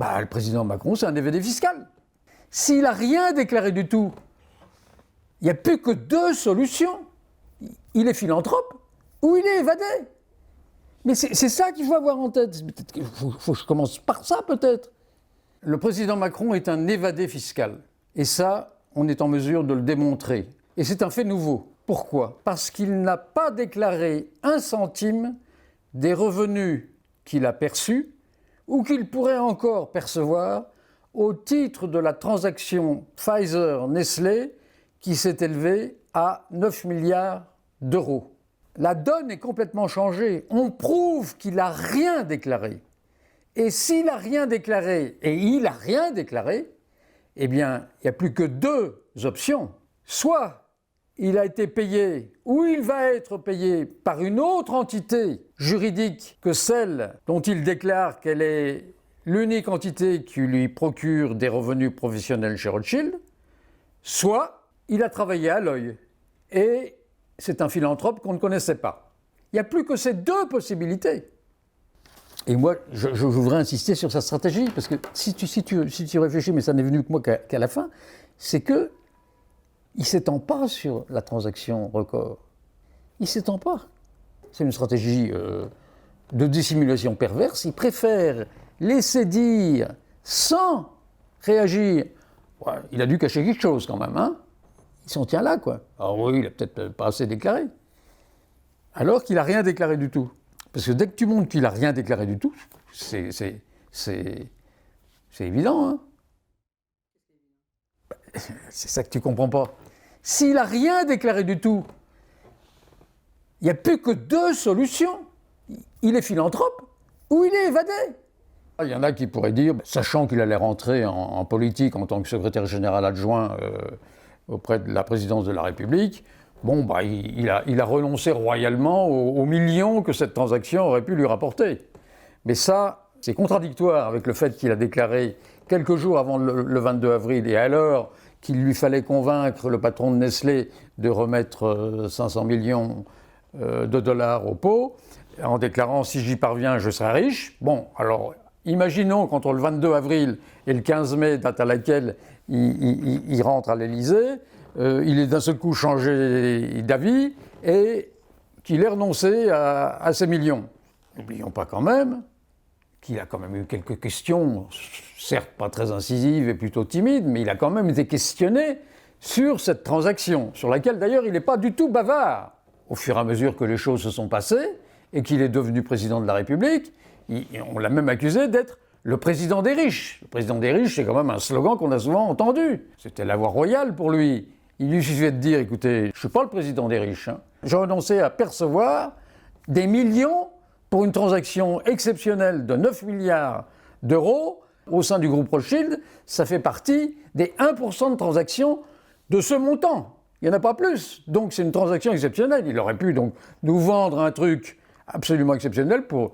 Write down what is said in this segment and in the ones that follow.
Le président Macron, c'est un évadé fiscal. S'il n'a rien déclaré du tout, il n'y a plus que deux solutions. Il est philanthrope ou il est évadé. Mais c'est ça qu'il faut avoir en tête. Il faut que je commence par ça, peut-être. Le président Macron est un évadé fiscal. Et ça, on est en mesure de le démontrer. Et c'est un fait nouveau. Pourquoi ? Parce qu'il n'a pas déclaré un centime des revenus qu'il a perçus ou qu'il pourrait encore percevoir au titre de la transaction Pfizer-Nestlé qui s'est élevée à 9 milliards d'euros. La donne est complètement changée. On prouve qu'il n'a rien déclaré. Et s'il n'a rien déclaré, et il n'a rien déclaré, eh bien, il n'y a plus que deux options. Soit il a été payé ou il va être payé par une autre entité juridique que celle dont il déclare qu'elle est l'unique entité qui lui procure des revenus professionnels chez Rothschild, soit il a travaillé à l'œil et c'est un philanthrope qu'on ne connaissait pas. Il n'y a plus que ces deux possibilités. Et moi, je voudrais insister sur sa stratégie, parce que si tu réfléchis, mais ça n'est venu que moi qu'à la fin, c'est que il ne s'étend pas sur la transaction record. Il ne s'étend pas. C'est une stratégie de dissimulation perverse. Il préfère laisser dire sans réagir. Ouais, il a dû cacher quelque chose quand même, hein. Il s'en tient là, quoi. Ah oui, il n'a peut-être pas assez déclaré. Alors qu'il n'a rien déclaré du tout. Parce que dès que tu montres qu'il n'a rien déclaré du tout, c'est évident, hein. C'est ça que tu ne comprends pas. S'il n'a rien déclaré du tout, il n'y a plus que deux solutions. Il est philanthrope ou il est évadé. Il y en a qui pourraient dire, sachant qu'il allait rentrer en politique en tant que secrétaire général adjoint auprès de la présidence de la République, il a renoncé royalement aux millions que cette transaction aurait pu lui rapporter. Mais ça, c'est contradictoire avec le fait qu'il a déclaré quelques jours avant le 22 avril, et alors qu'il lui fallait convaincre le patron de Nestlé de remettre 500 millions de dollars au pot, en déclarant « si j'y parviens, je serai riche ». Bon, alors, imaginons qu'entre le 22 avril et le 15 mai, date à laquelle il rentre à l'Élysée, il est d'un seul coup changé d'avis et qu'il ait renoncé à ces millions. N'oublions pas quand même qu'il a quand même eu quelques questions, certes pas très incisives et plutôt timides, mais il a quand même été questionné sur cette transaction, sur laquelle d'ailleurs il n'est pas du tout bavard. Au fur et à mesure que les choses se sont passées et qu'il est devenu président de la République, on l'a même accusé d'être le président des riches. Le président des riches, c'est quand même un slogan qu'on a souvent entendu. C'était la voie royale pour lui. Il lui suffisait de dire, écoutez, je ne suis pas le président des riches, hein. J'ai renoncé à percevoir des millions pour une transaction exceptionnelle de 9 milliards d'euros au sein du groupe Rothschild. Ça fait partie des 1% de transactions de ce montant. Il n'y en a pas plus. Donc c'est une transaction exceptionnelle. Il aurait pu donc nous vendre un truc absolument exceptionnel pour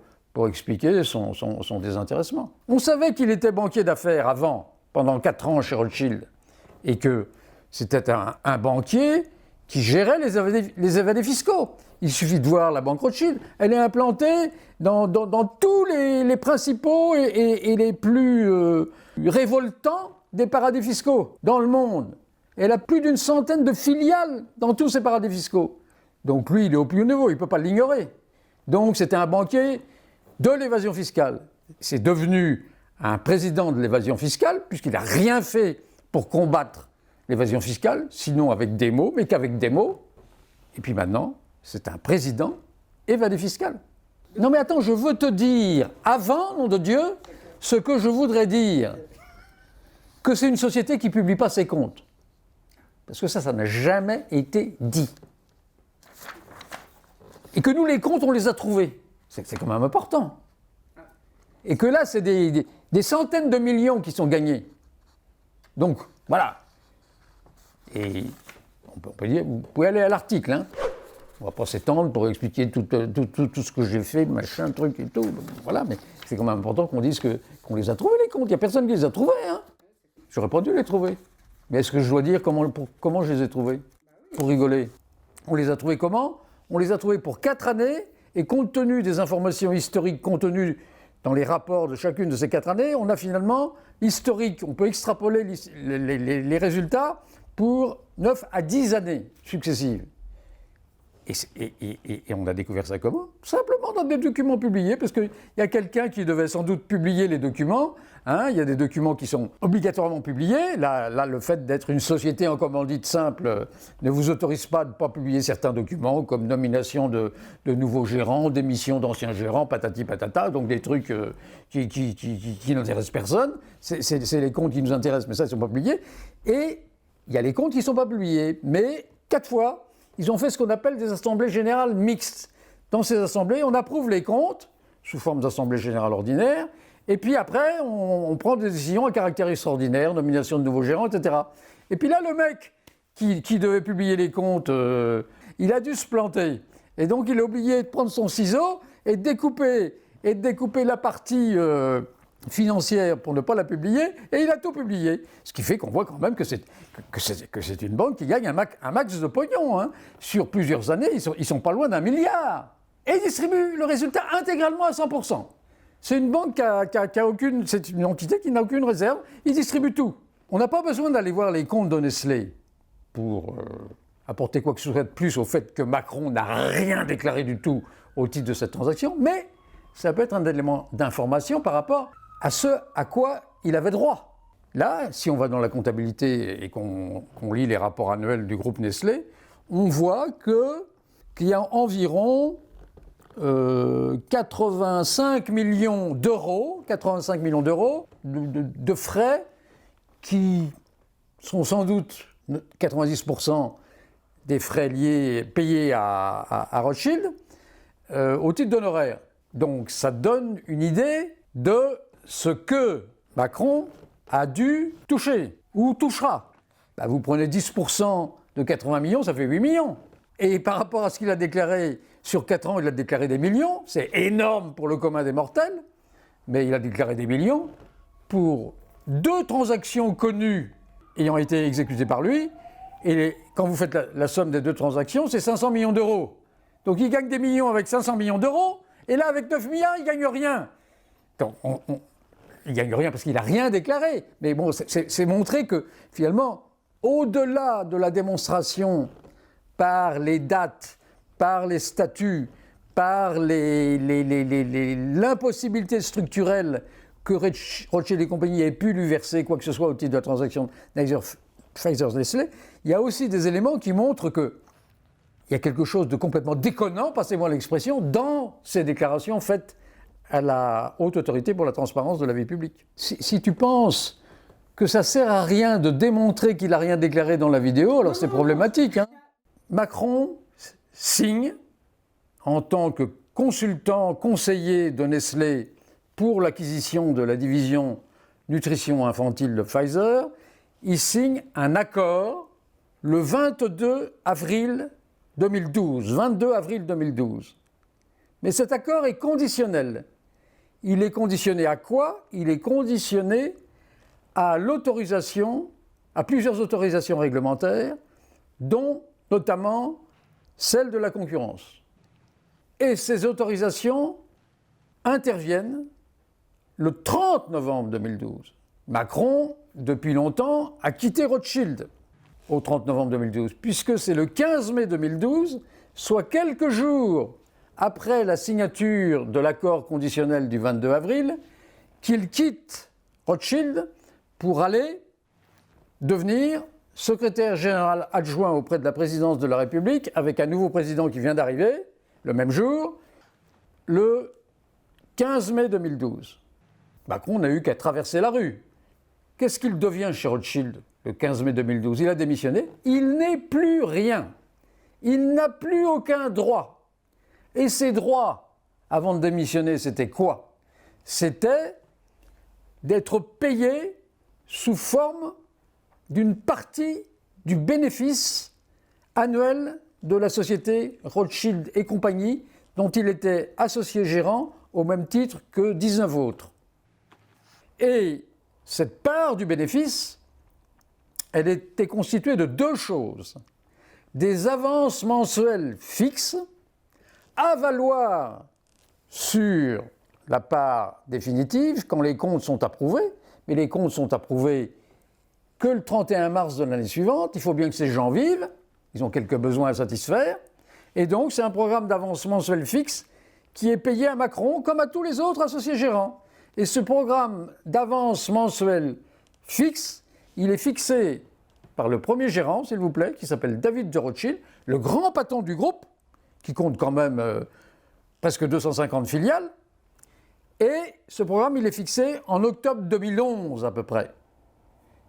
expliquer son désintéressement. On savait qu'il était banquier d'affaires avant, pendant 4 ans chez Rothschild, et que c'était un banquier qui gérait les évadés fiscaux. Il suffit de voir la banque Rothschild. Elle est implantée dans tous les principaux et les plus révoltants des paradis fiscaux dans le monde. Elle a plus d'une centaine de filiales dans tous ces paradis fiscaux. Donc lui, il est au plus haut niveau, il ne peut pas l'ignorer. Donc c'était un banquier de l'évasion fiscale. C'est devenu un président de l'évasion fiscale, puisqu'il n'a rien fait pour combattre l'évasion fiscale, sinon avec des mots, mais qu'avec des mots. Et puis maintenant, c'est un président évadé fiscal. Non mais attends, je veux te dire, avant, nom de Dieu, ce que je voudrais dire, que c'est une société qui ne publie pas ses comptes. Parce que ça n'a jamais été dit. Et que nous, les comptes, on les a trouvés. C'est quand même important. Et que là, c'est des centaines de millions qui sont gagnés. Donc, voilà. Et on peut dire, vous pouvez aller à l'article, hein. On ne va pas s'étendre pour expliquer tout ce que j'ai fait, machin, truc et tout. Voilà, mais c'est quand même important qu'on dise qu'on les a trouvés, les comptes. Il n'y a personne qui les a trouvés, hein. J'aurais pas dû les trouver. Mais est-ce que je dois dire comment je les ai trouvés ? Pour rigoler. On les a trouvés comment ? On les a trouvés pour 4 années, et compte tenu des informations historiques contenues dans les rapports de chacune de ces 4 années, on a finalement l'historique. On peut extrapoler les résultats pour 9 à 10 années successives. Et on a découvert ça comment? Simplement dans des documents publiés, parce qu'il y a quelqu'un qui devait sans doute publier les documents. Hein, il y a des documents qui sont obligatoirement publiés. Là, le fait d'être une société en commandite simple ne vous autorise pas de ne pas publier certains documents, comme nomination de nouveaux gérants, démission d'anciens gérants, patati patata, donc des trucs qui n'intéressent personne. C'est les comptes qui nous intéressent, mais ça, ils ne sont pas publiés. Et il y a les comptes qui ne sont pas publiés. Mais 4 fois, ils ont fait ce qu'on appelle des assemblées générales mixtes. Dans ces assemblées, on approuve les comptes sous forme d'assemblée générale ordinaire, et puis après, on prend des décisions à caractère extraordinaire, nomination de nouveaux gérants, etc. Et puis là, le mec qui devait publier les comptes, il a dû se planter. Et donc, il a oublié de prendre son ciseau et de découper la partie financière pour ne pas la publier, et il a tout publié. Ce qui fait qu'on voit quand même que c'est une banque qui gagne un max de pognon. Hein. Sur plusieurs années, ils sont pas loin d'1 milliard. Et ils distribuent le résultat intégralement à 100%. C'est une banque c'est une entité qui n'a aucune réserve, ils distribuent tout. On n'a pas besoin d'aller voir les comptes de Nestlé pour apporter quoi que ce soit de plus au fait que Macron n'a rien déclaré du tout au titre de cette transaction, mais ça peut être un élément d'information par rapport à ce à quoi il avait droit. Là, si on va dans la comptabilité et qu'on lit les rapports annuels du groupe Nestlé, on voit qu'il y a environ 85 millions d'euros de frais qui sont sans doute 90% des frais payés à Rothschild au titre d'honoraires. Donc ça donne une idée de ce que Macron a dû toucher ou touchera. Bah, vous prenez 10% de 80 millions, ça fait 8 millions. Et par rapport à ce qu'il a déclaré sur 4 ans, il a déclaré des millions. C'est énorme pour le commun des mortels, mais il a déclaré des millions pour 2 transactions connues ayant été exécutées par lui. Et quand vous faites la somme des 2 transactions, c'est 500 millions d'euros. Donc il gagne des millions avec 500 millions d'euros, et là avec 9 milliards, il ne gagne rien. Donc, il ne gagne rien parce qu'il n'a rien déclaré. Mais bon, c'est montrer que finalement, au-delà de la démonstration par les dates, par les statuts, par l'impossibilité structurelle que Rothschild et compagnie aient pu lui verser quoi que ce soit au titre de la transaction Pfizer-Nestlé, il y a aussi des éléments qui montrent qu'il y a quelque chose de complètement déconnant, passez-moi l'expression, dans ces déclarations faites à la Haute Autorité pour la transparence de la vie publique. Si tu penses que ça ne sert à rien de démontrer qu'il n'a rien déclaré dans la vidéo, alors c'est problématique. Hein. Macron signe, en tant que consultant, conseiller de Nestlé pour l'acquisition de la division nutrition infantile de Pfizer, il signe un accord le 22 avril 2012. 22 avril 2012. Mais cet accord est conditionnel. Il est conditionné à quoi? Il est conditionné à l'autorisation, à plusieurs autorisations réglementaires, dont notamment celle de la concurrence. Et ces autorisations interviennent le 30 novembre 2012. Macron, depuis longtemps, a quitté Rothschild au 30 novembre 2012, puisque c'est le 15 mai 2012, soit quelques jours après la signature de l'accord conditionnel du 22 avril, qu'il quitte Rothschild pour aller devenir secrétaire général adjoint auprès de la présidence de la République, avec un nouveau président qui vient d'arriver, le même jour, le 15 mai 2012. Macron n'a eu qu'à traverser la rue. Qu'est-ce qu'il devient chez Rothschild le 15 mai 2012? Il a démissionné. Il n'est plus rien. Il n'a plus aucun droit. Et ses droits, avant de démissionner, c'était quoi? C'était d'être payé sous forme d'une partie du bénéfice annuel de la société Rothschild et compagnie, dont il était associé gérant au même titre que 19 autres. Et cette part du bénéfice, elle était constituée de 2 choses. Des avances mensuelles fixes, à valoir sur la part définitive quand les comptes sont approuvés, mais les comptes sont approuvés que le 31 mars de l'année suivante. Il faut bien que ces gens vivent, ils ont quelques besoins à satisfaire, et donc c'est un programme d'avance mensuel fixe qui est payé à Macron comme à tous les autres associés gérants. Et ce programme d'avance mensuel fixe, il est fixé par le premier gérant, s'il vous plaît, qui s'appelle David de Rothschild, le grand patron du groupe, qui compte quand même presque 250 filiales. Et ce programme, il est fixé en octobre 2011 à peu près.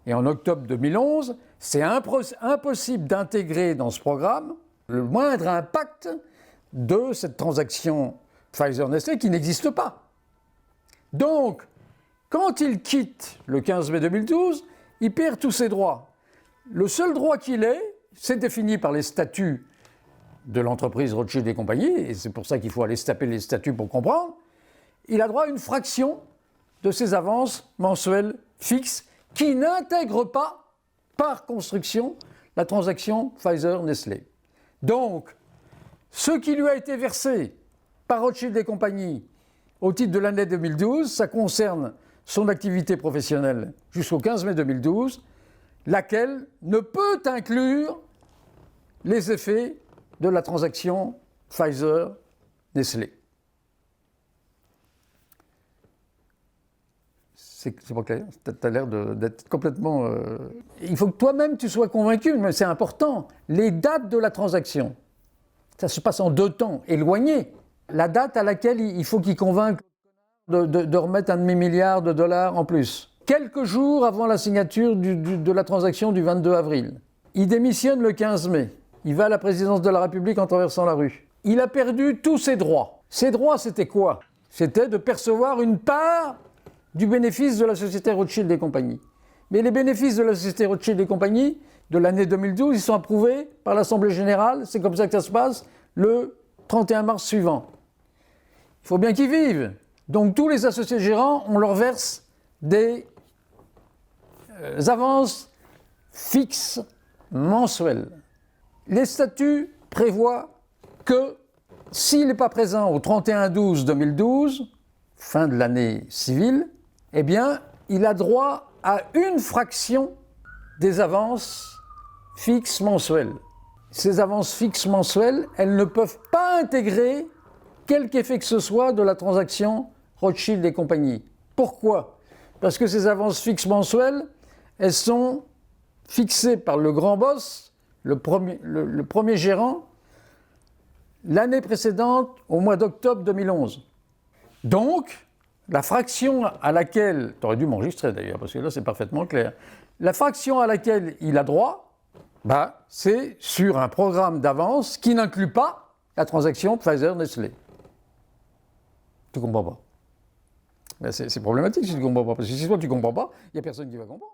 Et en octobre 2011, c'est impossible d'intégrer dans ce programme le moindre impact de cette transaction Pfizer-Nestlé qui n'existe pas. Donc, quand il quitte le 15 mai 2012, il perd tous ses droits. Le seul droit qu'il ait, c'est défini par les statuts de l'entreprise Rothschild et compagnie, et c'est pour ça qu'il faut aller se taper les statuts pour comprendre. Il a droit à une fraction de ses avances mensuelles fixes qui n'intègrent pas, par construction, la transaction Pfizer-Nestlé. Donc, ce qui lui a été versé par Rothschild et compagnie au titre de l'année 2012, ça concerne son activité professionnelle jusqu'au 15 mai 2012, laquelle ne peut inclure les effets de la transaction Pfizer-Nestlé. C'est pas clair, tu as l'air d'être complètement... Il faut que toi-même tu sois convaincu, mais c'est important. Les dates de la transaction, ça se passe en 2 temps, éloignés. La date à laquelle il faut qu'il convainque de remettre $1,5 milliard en plus. Quelques jours avant la signature de la transaction du 22 avril. Il démissionne le 15 mai. Il va à la présidence de la République en traversant la rue. Il a perdu tous ses droits. Ses droits, c'était quoi? C'était de percevoir une part du bénéfice de la société Rothschild et compagnie. Mais les bénéfices de la société Rothschild et compagnie de l'année 2012, ils sont approuvés par l'Assemblée générale, c'est comme ça que ça se passe, le 31 mars suivant. Il faut bien qu'ils vivent. Donc tous les associés gérants, on leur verse des avances fixes mensuelles. Les statuts prévoient que s'il n'est pas présent au 31/12/2012, fin de l'année civile, eh bien, il a droit à une fraction des avances fixes mensuelles. Ces avances fixes mensuelles, elles ne peuvent pas intégrer quelque effet que ce soit de la transaction Rothschild et compagnie. Pourquoi? Parce que ces avances fixes mensuelles, elles sont fixées par le grand boss, le premier gérant, l'année précédente, au mois d'octobre 2011. Donc, la fraction à laquelle, tu aurais dû m'enregistrer d'ailleurs, parce que là c'est parfaitement clair, la fraction à laquelle il a droit, c'est sur un programme d'avance qui n'inclut pas la transaction Pfizer-Nestlé. Tu comprends pas? C'est problématique si tu ne comprends pas, parce que si toi tu ne comprends pas, il n'y a personne qui va comprendre.